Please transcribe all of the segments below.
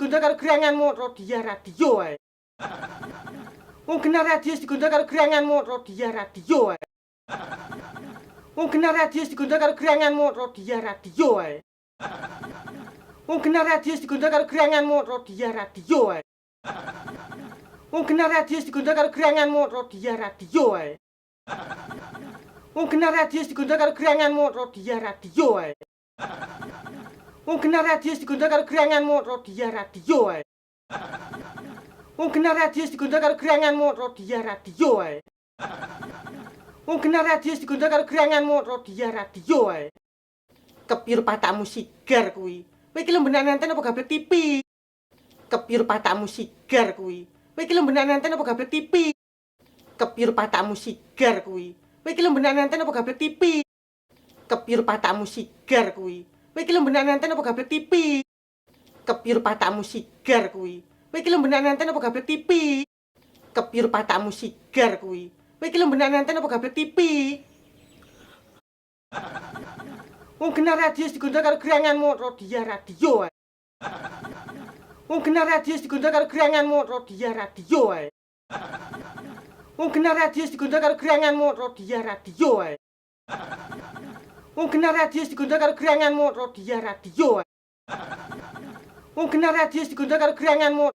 digondol karo geranganmu radio ae. Wong genah radius digondol karo geranganmu radio ae. Wong genah radius digondol karo geranganmu radio ae. Wong genah radius digondol karo geranganmu radio ae. Wong genah radius digondol karo geranganmu radio ae. Wong genah radius digondol karo geranganmu radio ae. Wong genah radius digondol karo geranganmu radio ae. Wong genah radius digondol karo geranganmu radio ae. Wong genah radius digondol karo geranganmu radio ae. Kepir patamu sigar kuwi. Kowe iki lembenan nenten apa gablek TV? Kepir patamu sigar kuwi. Kowe iki lembenan nenten apa gablek TV? Kepir patamu sigar kuwi. Kowe iki lembenan nenten apa gablek TV? Kepir patamu sigar kuwi. Kowe iki lembenan nenten apa gablek TV? Kepir patamu sigar kuwi. Kowe iki lembenan nenten apa gablek TV? Kepir patamu sigar kuwi. Kowe iki lembenan nenten apa gablek TV? Wong genah radius digondol karo geranganmu radio ae. Wong genah radius digondol karo geranganmu radio ae. Wong genah radius digondol karo geranganmu radio ae. Wong genah radius digondol karo geranganmu radio ae. Wong genah radius digondol karo geranganmu.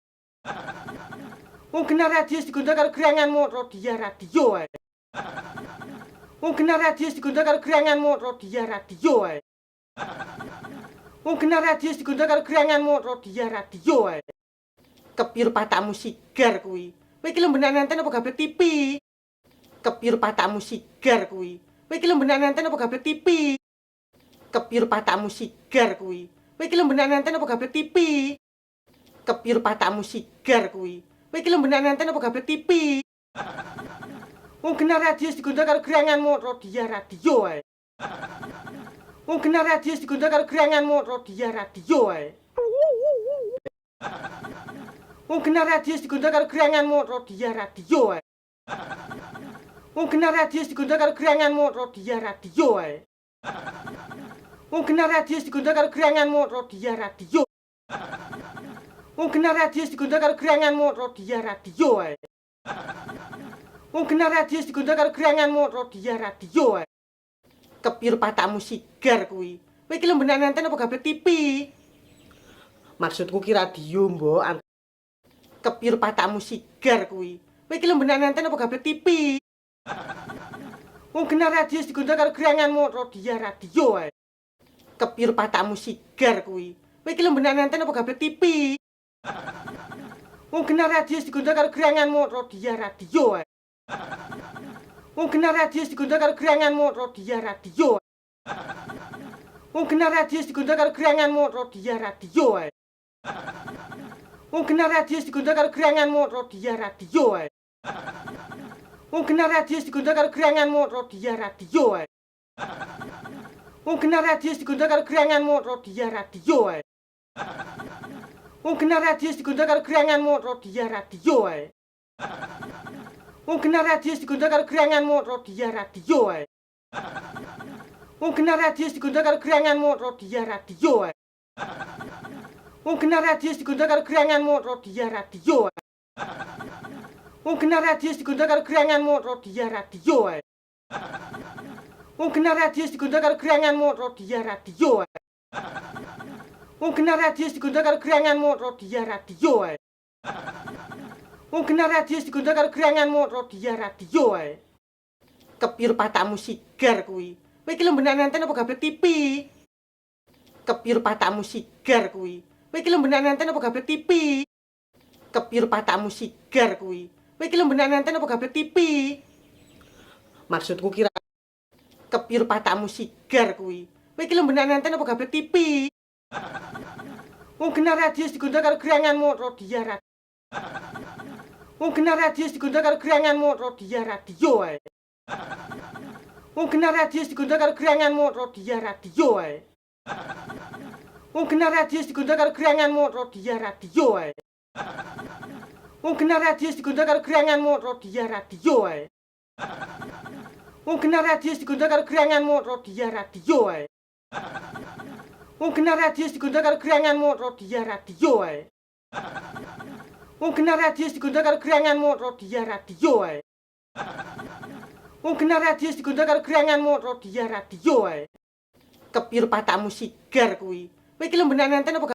Wong genah radius digondol karo geranganmu radio ae. Wong genah radius digondol karo geranganmu radio ae. Wong genah radius digondol karo geranganmu radio ae. Kepir patamu sigar kuwi. Kowe iki lembenan nenten apa gablek TV? Kepir patamu sigar kuwi. Kowe iki lembenan nenten apa gablek TV? Kepir patamu sigar kuwi. Kowe iki lembenan nenten apa gablek TV? Kepir patamu sigar kuwi. Kowe iki lembenan nenten apa gablek TV? Wong genah radius digondol karo geranganmu radio ae. Wong genah radius digondol karo geranganmu radio ae. Wong genah radius digondol karo geranganmu radio ae. Wong genah radius digondol karo geranganmu radio ae. Wong genah radius digondol karo geranganmu radio. Wong genah radius digondol karo geranganmu radio ae. Wong genah radius digondol karo geranganmu radio ae. Kepir patamu sigar kuwi. Kowe iki lembenan nenten apa gablek TV? Maksudku ki radio, Mbok. Kepir patamu sigar kuwi. Kowe iki lembenan nenten apa gablek TV? Wong genah radius digondol karo geranganmu radio ae. Kepir patamu sigar kuwi. Kowe iki lembenan nenten apa gablek TV? Wong genah radius digondol karo geranganmu radio ae. Wong genah radius digondol karo geranganmu radio ae. Wong genah radius digondol karo geranganmu radio ae. Wong genah radius digondol karo geranganmu radio ae. Wong genah radius digondol karo geranganmu radio ae. Wong genah radius digondol karo geranganmu radio ae. Wong genah radius digondol karo geranganmu radio ae. Wong genah radius digondol karo geranganmu radio ae. Wong genah radius digondol karo geranganmu radio ae. Wong genah radius digondol karo geranganmu radio ae. Wong genah radius digondol karo geranganmu radio ae. Wong genah radius digondol karo geranganmu radio ae. Wong genah radius digondol karo geranganmu radio ae. Wong genah radius digondol karo geranganmu radio ae. Kepir patamu sigar kuwi. Kowe iki lembenan nenten apa gablek TV? Kepir patamu sigar kuwi. Kowe iki lembenan nenten apa gablek TV? Kepir patamu sigar kuwi. Kowe iki lembenan nenten apa gablek TV? Maksudku kira kepir patamu sigar kuwi. Kowe iki lembenan nenten apa gablek TV? Wong genah radius digondol karo geranganmu radio. Wong genah radius digondol karo geranganmu radio ae. Wong genah radius digondol karo geranganmu radio ae. Wong genah radius digondol karo geranganmu radio ae. Wong genah radius digondol karo geranganmu radio ae. Wong genah radius digondol karo geranganmu radio ae. Wong genah radius digondol karo geranganmu radio ae. Wong genar radius digondol karo geranganmu radio ae. Wong genar radius digondol karo geranganmu radio ae. Kepiro patamu sigar kuwi. Kowe iki lho benanan apa